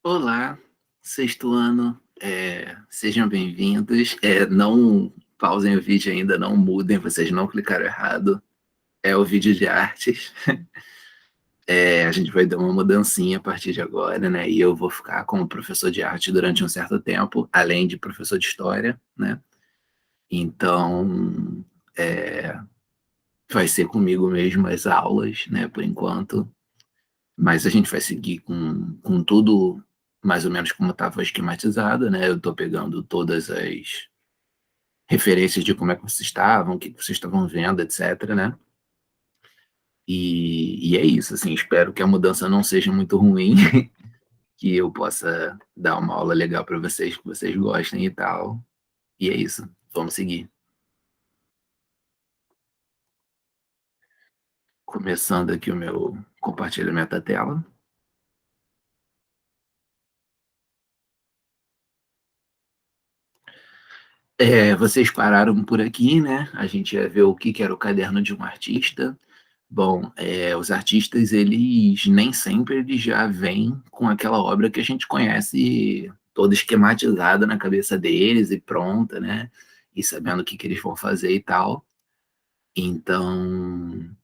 Olá, sexto ano, sejam bem-vindos. Não pausem o vídeo ainda, não mudem, vocês não clicaram errado. É o vídeo de artes. A gente vai dar uma mudancinha a partir de agora, né? E eu vou ficar como professor de arte durante um certo tempo, além de professor de história, né? Então, é, vai ser comigo mesmo as aulas, né? Por enquanto. Mas a gente vai seguir com tudo mais ou menos como estava esquematizado, né? Eu estou pegando todas as referências de como é que vocês estavam, o que vocês estavam vendo, etc, né? E é isso, assim, espero que a mudança não seja muito ruim, que eu possa dar uma aula legal para vocês, que vocês gostem e tal. E é isso, vamos seguir. Começando aqui o meu compartilhamento da tela. Vocês pararam por aqui, né? A gente ia ver o que que era o caderno de um artista. Bom, os artistas, eles nem sempre eles já vêm com aquela obra que a gente conhece toda esquematizada na cabeça deles e pronta, né? E sabendo o que que eles vão fazer e tal. Então,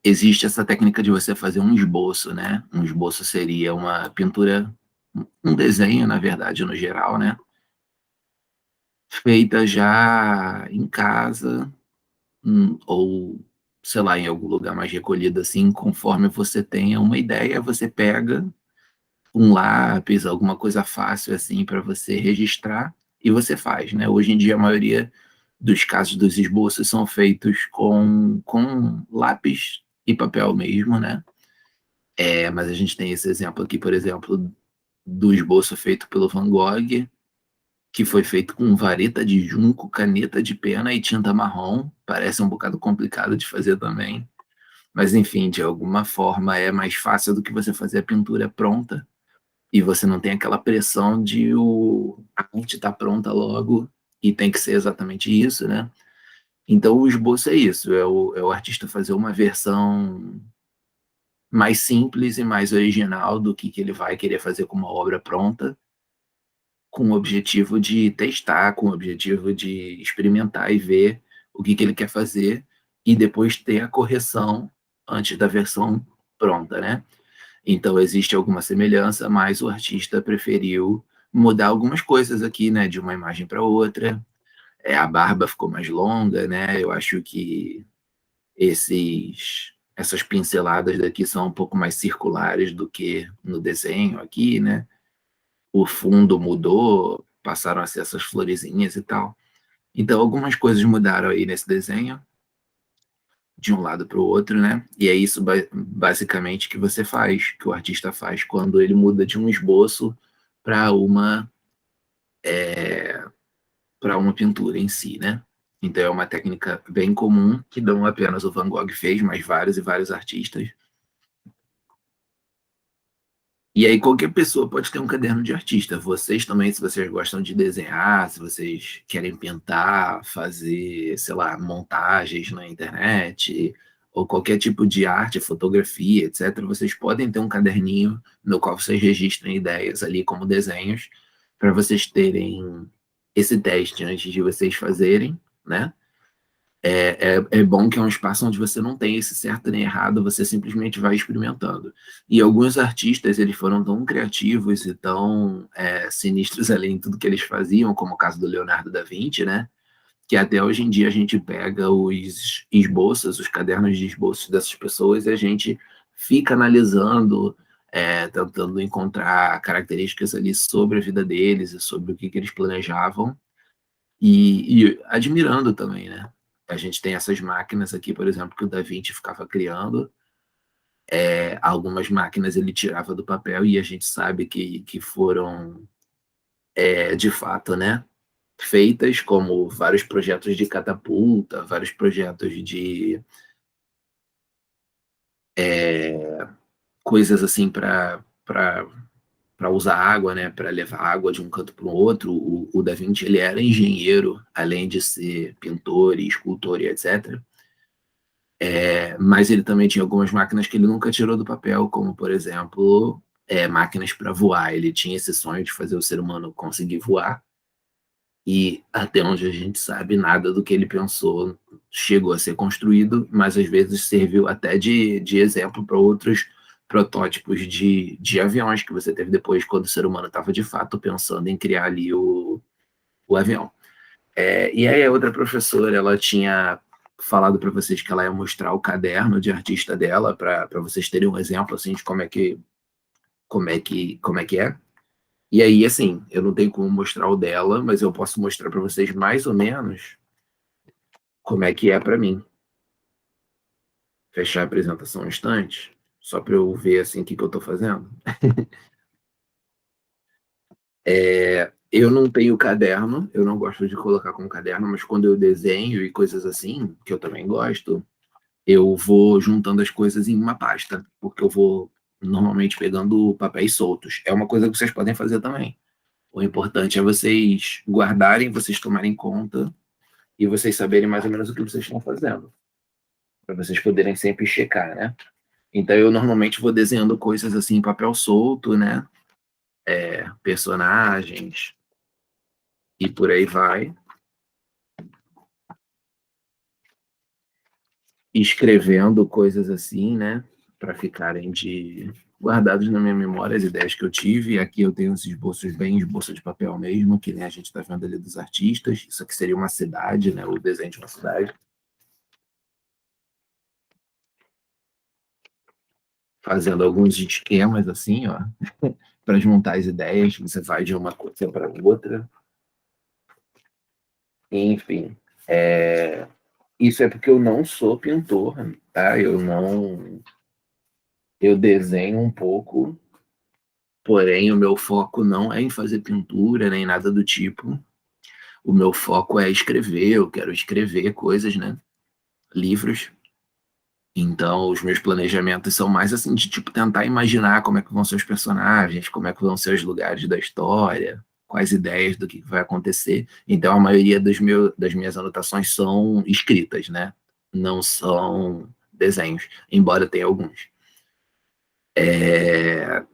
existe essa técnica de você fazer um esboço, né? Um esboço seria uma pintura, um desenho, na verdade, no geral, né? Feita já em casa, ou sei lá, em algum lugar mais recolhido assim, conforme você tenha uma ideia, você pega um lápis, alguma coisa fácil assim para você registrar e você faz, né? Hoje em dia a maioria dos casos dos esboços são feitos com lápis e papel mesmo, né? Mas a gente tem esse exemplo aqui, por exemplo, do esboço feito pelo Van Gogh, que foi feito com vareta de junco, caneta de pena e tinta marrom. Parece um bocado complicado de fazer também. Mas, enfim, de alguma forma é mais fácil do que você fazer a pintura pronta e você não tem aquela pressão de a arte estar pronta logo e tem que ser exatamente isso, né? Então, o esboço é isso, é o artista fazer uma versão mais simples e mais original do que ele vai querer fazer com uma obra pronta, com o objetivo de testar, com o objetivo de experimentar e ver o que ele quer fazer e depois ter a correção antes da versão pronta, né? Então existe alguma semelhança, mas o artista preferiu mudar algumas coisas aqui, né, de uma imagem para outra. A barba ficou mais longa, né? Eu acho que essas pinceladas daqui são um pouco mais circulares do que no desenho aqui, né? O fundo mudou, passaram a ser essas florezinhas e tal. Então, algumas coisas mudaram aí nesse desenho, de um lado para o outro, né? E é isso basicamente que você faz, que o artista faz quando ele muda de um esboço para uma pintura em si, né? Então é uma técnica bem comum que não apenas o Van Gogh fez, mas vários e vários artistas. E aí qualquer pessoa pode ter um caderno de artista. Vocês também, se vocês gostam de desenhar, se vocês querem pintar, fazer, sei lá, montagens na internet, ou qualquer tipo de arte, fotografia, etc., vocês podem ter um caderninho no qual vocês registrem ideias ali como desenhos, para vocês terem esse teste antes de vocês fazerem, né? É bom que é um espaço onde você não tem esse certo nem errado, você simplesmente vai experimentando. E alguns artistas, eles foram tão criativos e tão sinistros ali em tudo que eles faziam, como o caso do Leonardo da Vinci, né? Que até hoje em dia a gente pega os esboços, os cadernos de esboços dessas pessoas e a gente fica analisando, tentando encontrar características ali sobre a vida deles e sobre o que que eles planejavam e admirando também, né? A gente tem essas máquinas aqui, por exemplo, que o Da Vinci ficava criando. Algumas máquinas ele tirava do papel e a gente sabe que foram, de fato, né, feitas como vários projetos de catapulta, vários projetos de coisas assim para usar água, né, para levar água de um canto para o outro. O Da Vinci ele era engenheiro, além de ser pintor e escultor e etc. Mas ele também tinha algumas máquinas que ele nunca tirou do papel, como, por exemplo, máquinas para voar. Ele tinha esse sonho de fazer o ser humano conseguir voar, e até onde a gente sabe, nada do que ele pensou chegou a ser construído, mas às vezes serviu até de exemplo para outros protótipos de aviões que você teve depois, quando o ser humano estava de fato pensando em criar ali o avião. E aí a outra professora, ela tinha falado para vocês que ela ia mostrar o caderno de artista dela para vocês terem um exemplo assim de como é que é. E aí, assim, eu não tenho como mostrar o dela, mas eu posso mostrar para vocês mais ou menos como é que é para mim. Fechar a apresentação um instante, só para eu ver assim o que eu estou fazendo. Eu não tenho caderno, eu não gosto de colocar como caderno, mas quando eu desenho e coisas assim, que eu também gosto, eu vou juntando as coisas em uma pasta, porque eu vou normalmente pegando papéis soltos. É uma coisa que vocês podem fazer também. O importante é vocês guardarem, vocês tomarem conta e vocês saberem mais ou menos o que vocês estão fazendo, para vocês poderem sempre checar, né? Então eu normalmente vou desenhando coisas assim em papel solto, né? Personagens e por aí vai, escrevendo coisas assim, né? Para ficarem guardados na minha memória as ideias que eu tive. Aqui eu tenho uns esboços bem esboço de papel mesmo, que nem a gente está vendo ali dos artistas. Isso aqui seria uma cidade, né? O desenho de uma cidade. Fazendo alguns esquemas assim, ó, para juntar as ideias. Você vai de uma coisa para outra. Enfim, isso é porque eu não sou pintor, tá? Eu desenho um pouco, porém o meu foco não é em fazer pintura nem nada do tipo. O meu foco é escrever, eu quero escrever coisas, né? Livros. Então, os meus planejamentos são mais assim, de tipo tentar imaginar como é que vão ser os personagens, como é que vão ser os lugares da história, quais ideias do que vai acontecer. Então, a maioria das minhas anotações são escritas, né? Não são desenhos, embora tenha alguns. É,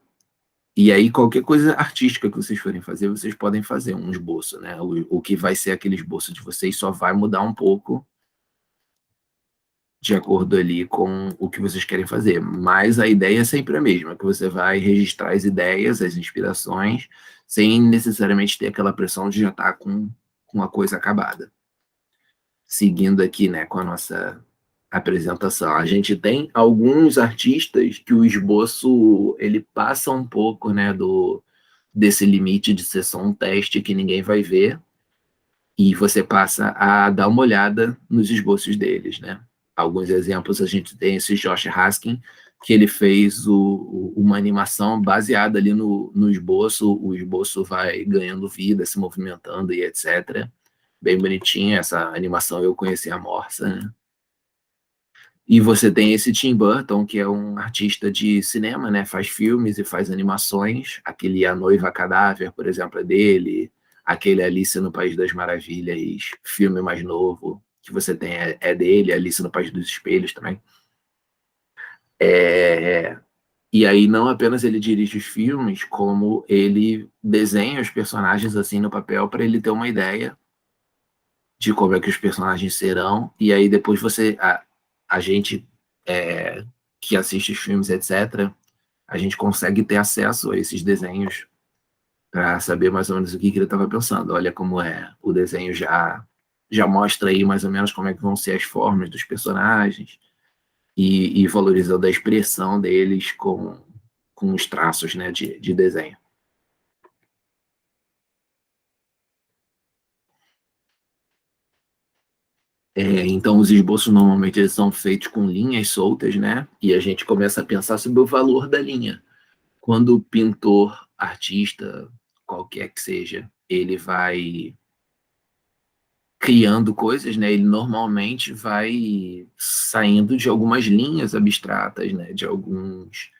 E aí, qualquer coisa artística que vocês forem fazer, vocês podem fazer um esboço, né? O que vai ser aquele esboço de vocês só vai mudar um pouco de acordo ali com o que vocês querem fazer. Mas a ideia é sempre a mesma, que você vai registrar as ideias, as inspirações, sem necessariamente ter aquela pressão de já estar com a coisa acabada. Seguindo aqui, né, com a nossa apresentação. A gente tem alguns artistas que o esboço, ele passa um pouco, né, desse limite de ser só um teste que ninguém vai ver, e você passa a dar uma olhada nos esboços deles, né? Alguns exemplos, a gente tem esse Josh Haskin, que ele fez uma animação baseada ali no esboço, o esboço vai ganhando vida, se movimentando e etc. Bem bonitinha essa animação, eu conheci a Morsa, né? E você tem esse Tim Burton, que é um artista de cinema, né? Faz filmes e faz animações. Aquele A Noiva Cadáver, por exemplo, é dele. Aquele Alice no País das Maravilhas, filme mais novo, que você tem é dele. Alice no País dos Espelhos também. É, e aí não apenas ele dirige os filmes, como ele desenha os personagens assim no papel para ele ter uma ideia de como é que os personagens serão, e aí depois a gente que assiste os filmes, etc., a gente consegue ter acesso a esses desenhos para saber mais ou menos o que ele estava pensando. Olha como é, o desenho já mostra aí mais ou menos como é que vão ser as formas dos personagens e valorizando a expressão deles com os traços, né, de desenho. Então, os esboços normalmente eles são feitos com linhas soltas, né? E a gente começa a pensar sobre o valor da linha. Quando o pintor, artista, qualquer que seja, ele vai criando coisas, né? Ele normalmente vai saindo de algumas linhas abstratas, né? De alguns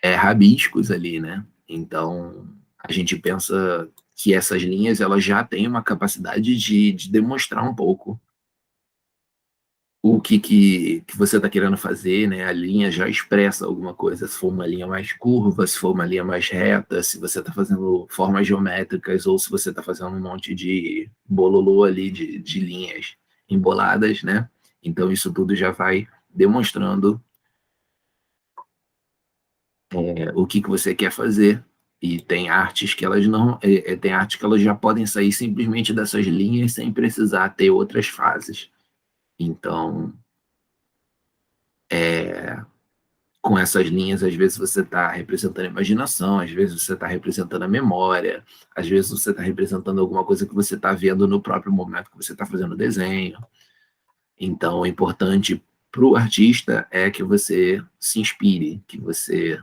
rabiscos ali, né? Então, a gente pensa que essas linhas elas já têm uma capacidade de demonstrar um pouco que você está querendo fazer, né? A linha já expressa alguma coisa, se for uma linha mais curva, se for uma linha mais reta, se você está fazendo formas geométricas ou se você está fazendo um monte de bololô ali de linhas emboladas, né? Então isso tudo já vai demonstrando o que você quer fazer. E tem artes que elas não, tem artes que elas já podem sair simplesmente dessas linhas sem precisar ter outras fases. Então, com essas linhas, às vezes você está representando a imaginação, às vezes você está representando a memória, às vezes você está representando alguma coisa que você está vendo no próprio momento que você está fazendo o desenho. Então, o importante para o artista é que você se inspire, que você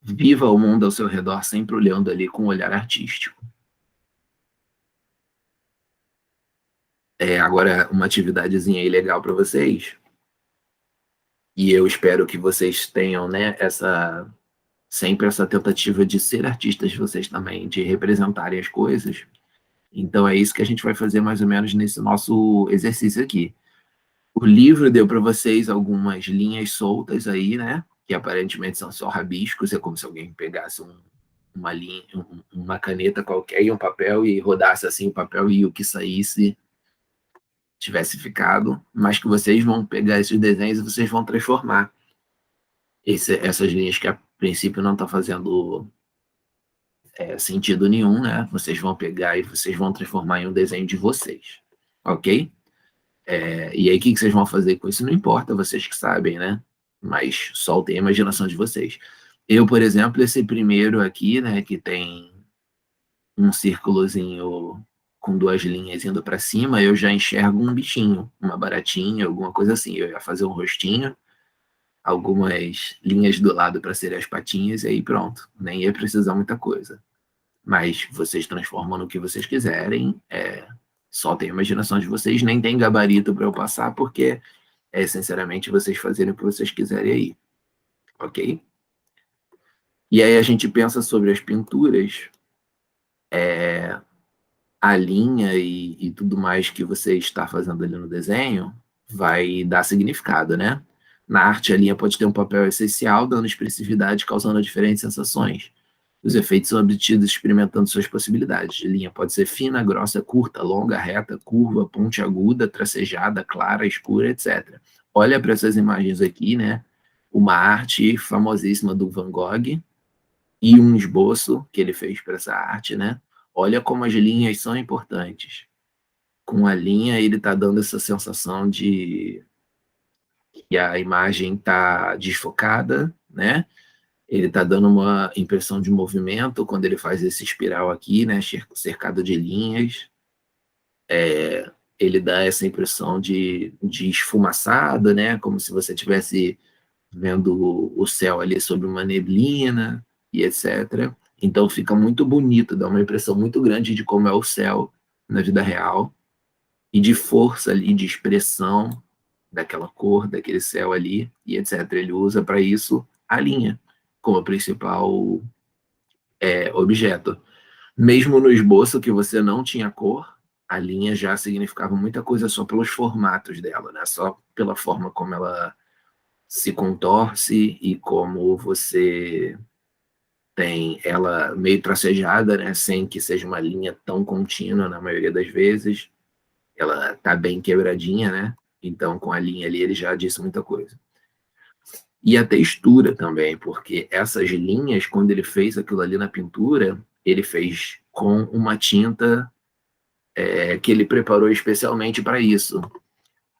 viva o mundo ao seu redor sempre olhando ali com um olhar artístico. Agora, uma atividadezinha aí legal para vocês, e eu espero que vocês tenham, né, sempre essa tentativa de ser artistas vocês também, de representarem as coisas. Então é isso que a gente vai fazer mais ou menos nesse nosso exercício aqui. O livro deu para vocês algumas linhas soltas aí, né? Que aparentemente são só rabiscos, é como se alguém pegasse uma linha, uma caneta qualquer e um papel e rodasse assim o papel e o que saísse tivesse ficado, mas que vocês vão pegar esses desenhos e vocês vão transformar essas linhas que a princípio não estão fazendo sentido nenhum, né? Vocês vão pegar e vocês vão transformar em um desenho de vocês, ok? E aí o que vocês vão fazer com isso? Não importa, vocês que sabem, né? Mas soltem a imaginação de vocês. Eu, por exemplo, esse primeiro aqui, né, que tem um círculozinho com duas linhas indo para cima, eu já enxergo um bichinho, uma baratinha, alguma coisa assim. Eu ia fazer um rostinho, algumas linhas do lado para serem as patinhas, e aí pronto, nem ia precisar muita coisa. Mas vocês transformam no que vocês quiserem, soltem a imaginação de vocês, nem tem gabarito para eu passar, porque sinceramente vocês fazerem o que vocês quiserem aí, ok? E aí a gente pensa sobre as pinturas, a linha e tudo mais que você está fazendo ali no desenho vai dar significado, né? Na arte, a linha pode ter um papel essencial, dando expressividade, causando diferentes sensações. Os efeitos são obtidos experimentando suas possibilidades. A linha pode ser fina, grossa, curta, longa, reta, curva, pontiaguda, tracejada, clara, escura, etc. Olha para essas imagens aqui, né? Uma arte famosíssima do Van Gogh e um esboço que ele fez para essa arte, né? Olha como as linhas são importantes. Com a linha, ele está dando essa sensação de que a imagem está desfocada, né? Ele está dando uma impressão de movimento quando ele faz esse espiral aqui, né? Cercado de linhas. Ele dá essa impressão de esfumaçada, né? Como se você estivesse vendo o céu ali sobre uma neblina e etc. Então fica muito bonito, dá uma impressão muito grande de como é o céu na vida real e de força ali, de expressão daquela cor, daquele céu ali e etc. Ele usa para isso a linha como principal objeto. Mesmo no esboço que você não tinha cor, a linha já significava muita coisa só pelos formatos dela, né? Só pela forma como ela se contorce e como você tem ela meio tracejada, né, sem que seja uma linha tão contínua na maioria das vezes. Ela tá bem quebradinha, né? Então, com a linha ali, ele já disse muita coisa. E a textura também, porque essas linhas, quando ele fez aquilo ali na pintura, ele fez com uma tinta que ele preparou especialmente para isso.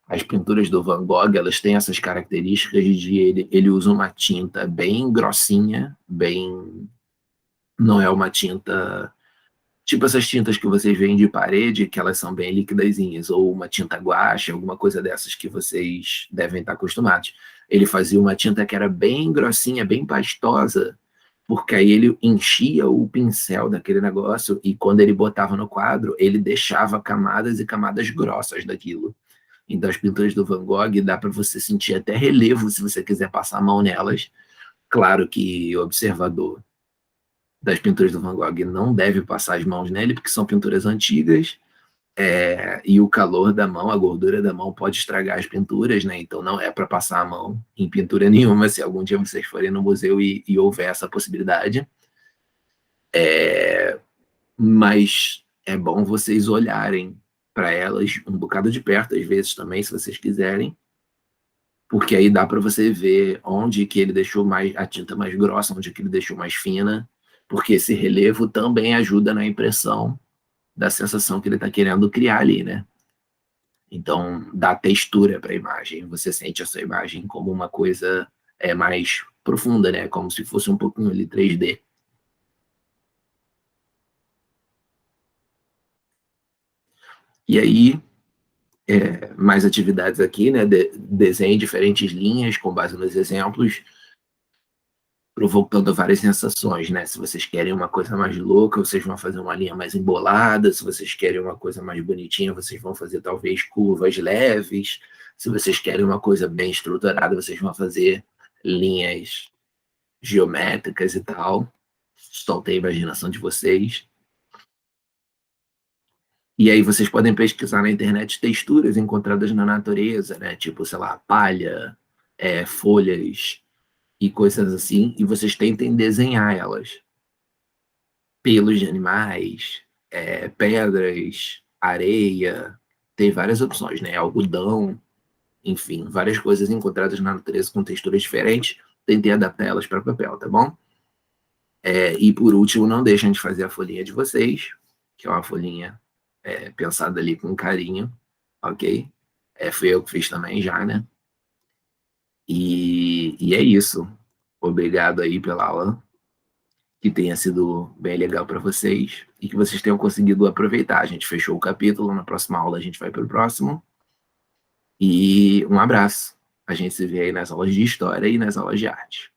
As pinturas do Van Gogh, elas têm essas características de ele usa uma tinta bem grossinha, bem... Não é uma tinta... Tipo essas tintas que vocês veem de parede, que elas são bem liquidazinhas, ou uma tinta guache, alguma coisa dessas que vocês devem estar acostumados. Ele fazia uma tinta que era bem grossinha, bem pastosa, porque aí ele enchia o pincel daquele negócio e quando ele botava no quadro, ele deixava camadas e camadas grossas daquilo. Então, as pinturas do Van Gogh dá para você sentir até relevo se você quiser passar a mão nelas. Claro que o observador das pinturas do Van Gogh não deve passar as mãos nele, porque são pinturas antigas, E o calor da mão, a gordura da mão pode estragar as pinturas, né? Então não é para passar a mão em pintura nenhuma, se algum dia vocês forem no museu e houver essa possibilidade. Mas é bom vocês olharem para elas um bocado de perto, às vezes também, se vocês quiserem, porque aí dá para você ver onde que ele deixou mais a tinta mais grossa, onde que ele deixou mais fina, porque esse relevo também ajuda na impressão da sensação que ele está querendo criar ali, né? Então, dá textura para a imagem. Você sente essa imagem como uma coisa mais profunda, né? Como se fosse um pouquinho ali 3D. E aí, mais atividades aqui, né? Desenhe diferentes linhas com base nos exemplos, provocando várias sensações, né? Se vocês querem uma coisa mais louca, vocês vão fazer uma linha mais embolada. Se vocês querem uma coisa mais bonitinha, vocês vão fazer talvez curvas leves. Se vocês querem uma coisa bem estruturada, vocês vão fazer linhas geométricas e tal. Soltei a imaginação de vocês. E aí vocês podem pesquisar na internet texturas encontradas na natureza, né? Tipo, sei lá, palha, folhas e coisas assim, e vocês tentem desenhar elas. Pelos de animais, pedras, areia, tem várias opções, né? Algodão, enfim, várias coisas encontradas na natureza com texturas diferentes. Tentei adaptar elas para papel, tá bom? E por último, não deixem de fazer a folhinha de vocês, que é uma folhinha pensada ali com carinho, ok? Fui eu que fiz também já, né? E é isso. Obrigado aí pela aula, que tenha sido bem legal para vocês e que vocês tenham conseguido aproveitar. A gente fechou o capítulo, na próxima aula a gente vai para o próximo. E um abraço. A gente se vê aí nas aulas de história e nas aulas de arte.